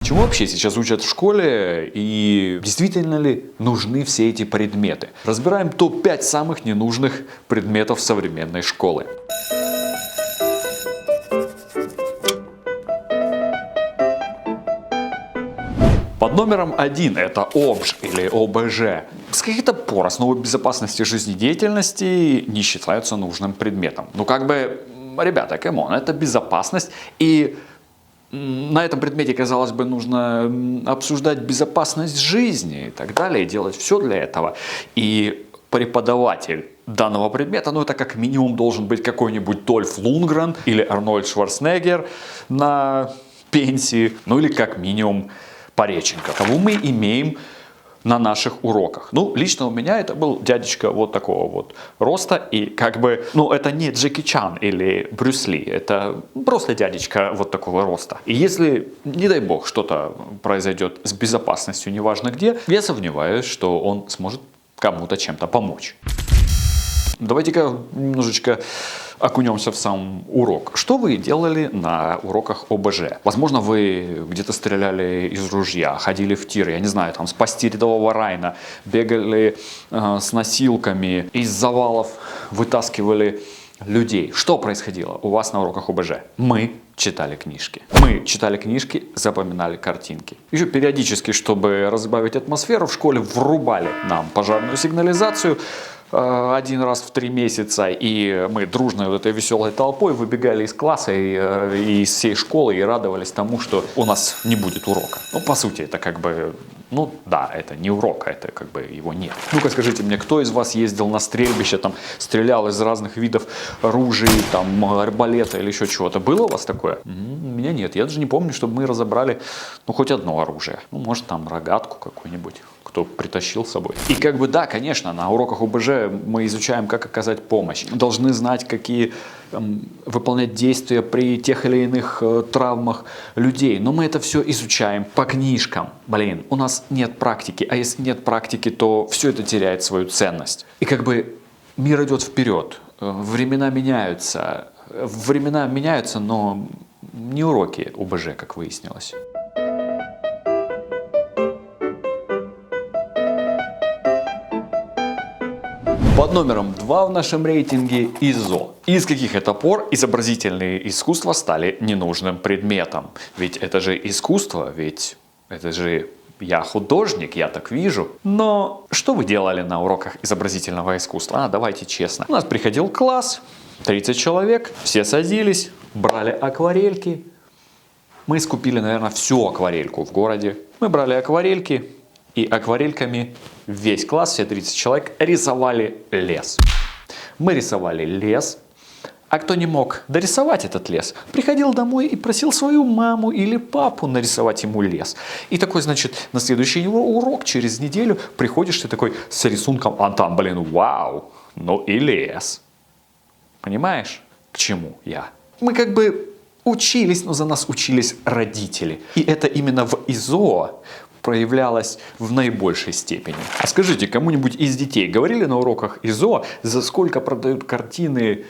Чему вообще сейчас учат в школе и действительно ли нужны все эти предметы? Разбираем топ-5 самых ненужных предметов современной школы. Под номером 1 это ОБЖ или ОБЖ. С каких-то пор основы безопасности жизнедеятельности не считаются нужным предметом. Ну как бы, ребята, камон, это безопасность, и на этом предмете, казалось бы, нужно обсуждать безопасность жизни и так далее, и делать все для этого. И преподаватель данного предмета, ну это как минимум должен быть какой-нибудь Дольф Лундгрен или Арнольд Шварценеггер на пенсии, ну или как минимум Пореченко, кого мы имеем на наших уроках. Ну, лично у меня это был дядечка вот такого вот роста, и как бы, ну, это не Джеки Чан или Брюс Ли, это просто дядечка вот такого роста. И если, не дай бог, что-то произойдет с безопасностью, неважно где, я сомневаюсь, что он сможет кому-то чем-то помочь. Давайте-ка немножечко окунемся в сам урок. Что вы делали на уроках ОБЖ? Возможно, вы где-то стреляли из ружья, ходили в тир, я не знаю, там спасти рядового Райна, бегали с носилками, из завалов вытаскивали людей. Что происходило у вас на уроках ОБЖ? Мы читали книжки. Мы читали книжки, запоминали картинки. Еще периодически, чтобы разбавить атмосферу, в школе врубали нам пожарную сигнализацию один раз в 3 месяца, и мы дружной вот этой веселой толпой выбегали из класса и из всей школы и радовались тому, что у нас не будет урока. Ну, по сути, это как бы, ну да, это не урок, это как бы его нет. Ну-ка скажите мне, кто из вас ездил на стрельбище, там, стрелял из разных видов оружия, там, арбалета или еще чего-то? Было у вас такое? У меня нет, я даже не помню, чтобы мы разобрали, ну, хоть одно оружие. Ну, может, там, рогатку какую-нибудь, кто притащил с собой. И как бы, да, конечно, на уроках ОБЖ мы изучаем, как оказать помощь. Должны знать, какие выполнять действия при тех или иных травмах людей. Но мы это все изучаем по книжкам. Блин, у нас нет практики. А если нет практики, то все это теряет свою ценность. И как бы мир идет вперед. Времена меняются. Времена меняются, но не уроки ОБЖ, как выяснилось. Под номером 2 в нашем рейтинге ИЗО. Из каких это пор изобразительные искусства стали ненужным предметом? Ведь это же искусство, ведь это же я художник, я так вижу. Но что вы делали на уроках изобразительного искусства? Давайте честно. У нас приходил класс, 30 человек, все садились, брали акварельки. Мы скупили, наверное, всю акварельку в городе. Мы брали акварельки. И акварельками весь класс, все 30 человек, рисовали лес. Мы рисовали лес, а кто не мог дорисовать этот лес, приходил домой и просил свою маму или папу нарисовать ему лес. И такой, значит, на следующий урок, через неделю, приходишь ты такой с рисунком, а там, блин, вау, ну и лес. Понимаешь, к чему я? Мы как бы учились, но за нас учились родители. И это именно в ИЗО проявлялось в наибольшей степени. А скажите, кому-нибудь из детей говорили на уроках ИЗО, за сколько продают картины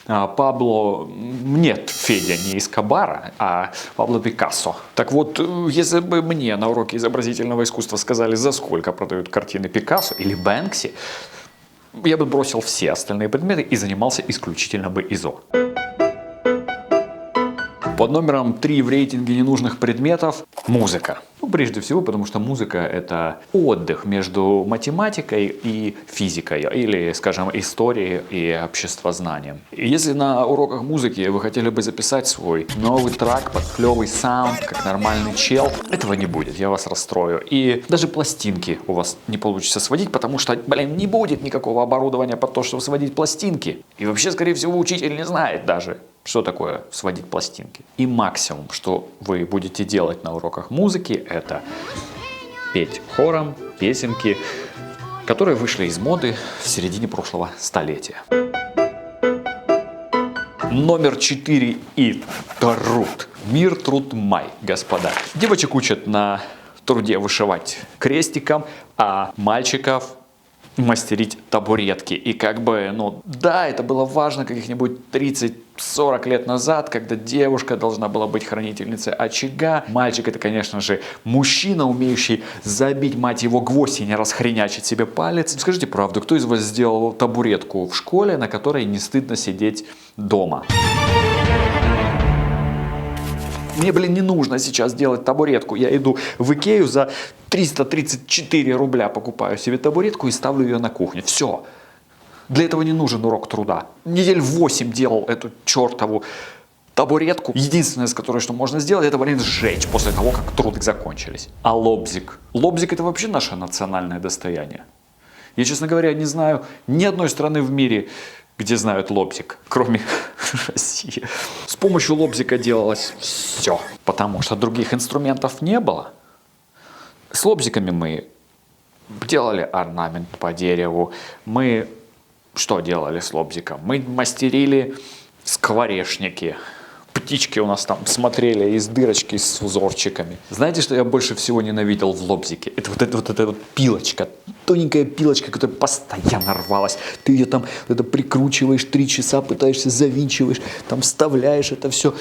Пабло, нет, Федя не Эскобара, а Пабло Пикассо? Так вот, если бы мне на уроке изобразительного искусства сказали, за сколько продают картины Пикассо или Бэнкси, я бы бросил все остальные предметы и занимался исключительно бы ИЗО. Под номером 3 в рейтинге ненужных предметов – музыка. Ну, прежде всего, потому что музыка – это отдых между математикой и физикой, или, скажем, историей и обществознанием. И если на уроках музыки вы хотели бы записать свой новый трек под клевый саунд, как нормальный чел, этого не будет, я вас расстрою. И даже пластинки у вас не получится сводить, потому что, блин, не будет никакого оборудования под то, чтобы сводить пластинки. И вообще, скорее всего, учитель не знает даже, что такое сводить пластинки. И максимум, что вы будете делать на уроках музыки, это петь хором песенки, которые вышли из моды в середине прошлого столетия. Номер 4 и труд. Мир, труд, май, господа. Девочек учат на труде вышивать крестиком, а мальчиков мастерить табуретки. И как бы, ну да, это было важно каких-нибудь 30-40 лет назад, когда девушка должна была быть хранительницей очага. Мальчик — это, конечно же, мужчина, умеющий забить, мать его, гвоздь и не расхренячить себе палец. Скажите правду, кто из вас сделал табуретку в школе, на которой не стыдно сидеть дома? Мне, блин, не нужно сейчас делать табуретку. Я иду в Икею за 334 рубля, покупаю себе табуретку и ставлю ее на кухне. Все. Для этого не нужен урок труда. Недель 8 делал эту чертову табуретку. Единственное, с которой что можно сделать, это, блин, сжечь после того, как труды закончились. А лобзик? Лобзик — это вообще наше национальное достояние. Я, честно говоря, не знаю ни одной страны в мире, где знают лобзик, кроме России. С помощью лобзика делалось все, потому что других инструментов не было. С лобзиками мы делали орнамент по дереву. Мы что делали с лобзиком? Мы мастерили скворечники. Птички у нас там смотрели из дырочки с узорчиками. Знаете, что я больше всего ненавидел в лобзике? Это вот эта пилочка. Тоненькая пилочка, которая постоянно рвалась. Ты ее там прикручиваешь 3 часа, пытаешься завинчиваешь, там вставляешь это все.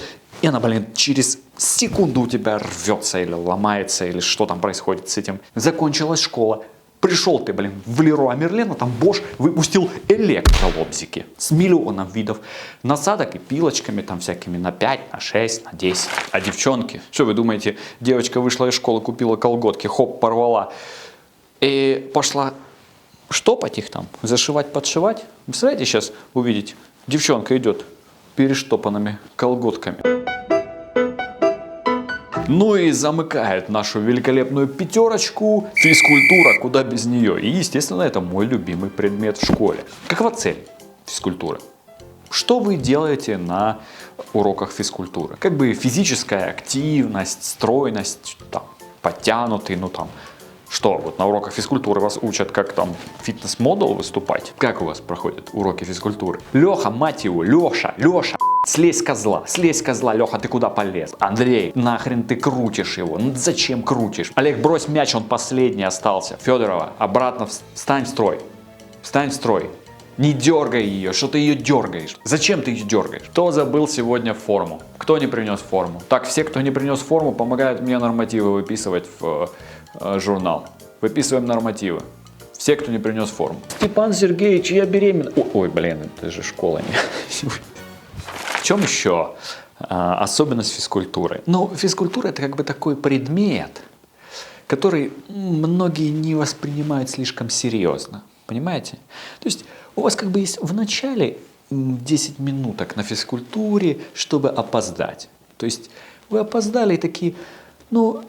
И она, блин, через секунду у тебя рвется или ломается, или что там происходит с этим. Закончилась школа. Пришел ты, блин, в Леруа Мерлен, а там Bosch выпустил электролобзики с миллионом видов насадок и пилочками там всякими на 5, на 6, на 10. А девчонки, что вы думаете, девочка вышла из школы, купила колготки, хоп, порвала и пошла штопать их там, зашивать, подшивать? Представляете, сейчас увидеть, девчонка идет перештопанными колготками. Ну и замыкает нашу великолепную пятерочку физкультура, куда без нее. И, естественно, это мой любимый предмет в школе. Какова цель физкультуры? Что вы делаете на уроках физкультуры? Как бы физическая активность, стройность, там, подтянутый, ну там, что, вот на уроках физкультуры вас учат, как там фитнес-модел выступать? Как у вас проходят уроки физкультуры? Леха, мать его, Леша, слезь козла, Леха, ты куда полез? Андрей, нахрен ты крутишь его? Ну, зачем крутишь? Олег, брось мяч, он последний остался. Федорова, обратно встань в строй. Не дергай ее, что ты ее дергаешь? Зачем ты ее дергаешь? Кто забыл сегодня форму? Кто не принес форму? Так, все, кто не принес форму, помогают мне нормативы выписывать в журнал. Выписываем нормативы. Все, кто не принес форму. Степан Сергеевич, я беременна. Ой, блин, это же школа. В чем еще особенность физкультуры? Ну, физкультура — это как бы такой предмет, который многие не воспринимают слишком серьезно. Понимаете? То есть у вас как бы есть в начале 10 минуток на физкультуре, чтобы опоздать. То есть вы опоздали и такие, ну,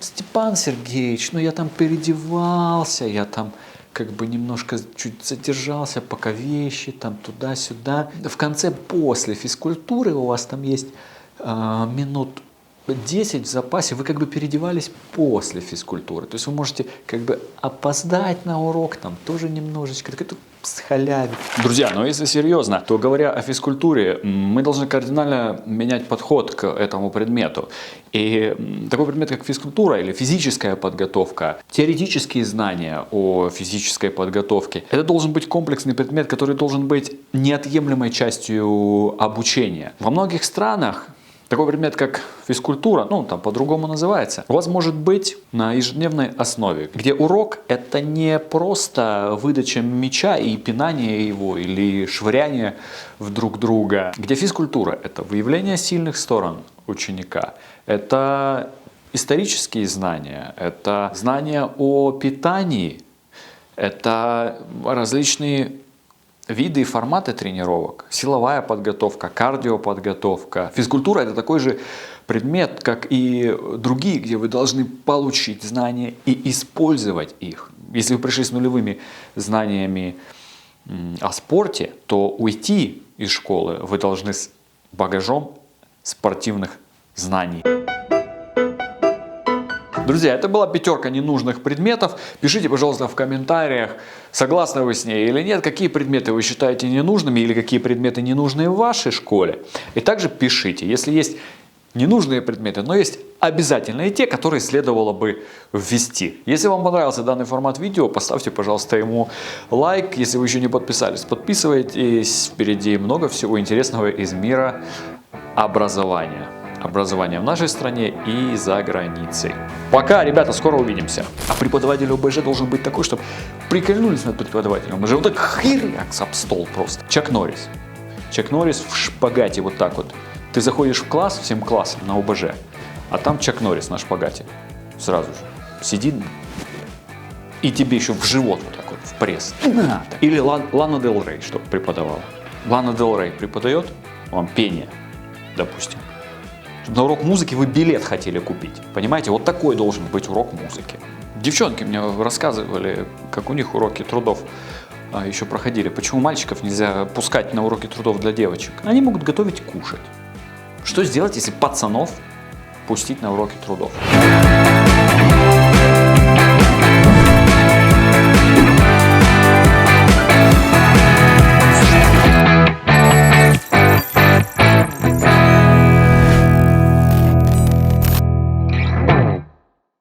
Степан Сергеевич, ну я там переодевался, я там как бы немножко чуть задержался, пока вещи там туда-сюда. В конце, после физкультуры у вас там есть минут 10 в запасе, вы как бы переодевались после физкультуры. То есть вы можете как бы опоздать на урок, там тоже немножечко, так это схалявить. Друзья, но если серьезно, то говоря о физкультуре, мы должны кардинально менять подход к этому предмету. И такой предмет, как физкультура или физическая подготовка, теоретические знания о физической подготовке, это должен быть комплексный предмет, который должен быть неотъемлемой частью обучения. Во многих странах такой предмет, как физкультура, ну там по-другому называется, у вас может быть на ежедневной основе, где урок — это не просто выдача мяча и пинание его или швыряние в друг друга, где физкультура — это выявление сильных сторон ученика, это исторические знания, это знания о питании, это различные виды и форматы тренировок, силовая подготовка, кардиоподготовка. Физкультура — это такой же предмет, как и другие, где вы должны получить знания и использовать их. Если вы пришли с нулевыми знаниями о спорте, то уйти из школы вы должны с багажом спортивных знаний. Друзья, это была пятерка ненужных предметов. Пишите, пожалуйста, в комментариях, согласны вы с ней или нет, какие предметы вы считаете ненужными или какие предметы ненужные в вашей школе. И также пишите, если есть ненужные предметы, но есть обязательные те, которые следовало бы ввести. Если вам понравился данный формат видео, поставьте, пожалуйста, ему лайк. Если вы еще не подписались, подписывайтесь. Впереди много всего интересного из мира образования. Образования в нашей стране и за границей. Пока, ребята, скоро увидимся. А преподаватель ОБЖ должен быть такой, чтобы прикольнулись над преподавателем ОБЖ. Вот так херякс об стол просто. Чак Норрис. Чак Норрис в шпагате вот так вот. Ты заходишь в класс, всем классом на ОБЖ, а там Чак Норрис на шпагате. Сразу же. Сидит и тебе еще в живот вот так вот, в пресс. Или Лана Дель Рей, чтобы преподавала. Лана Дель Рей преподает вам пение, допустим. На урок музыки вы билет хотели купить. Понимаете, вот такой должен быть урок музыки. Девчонки мне рассказывали, как у них уроки трудов еще проходили. Почему мальчиков нельзя пускать на уроки трудов для девочек? Они могут готовить кушать. Что сделать, если пацанов пустить на уроки трудов?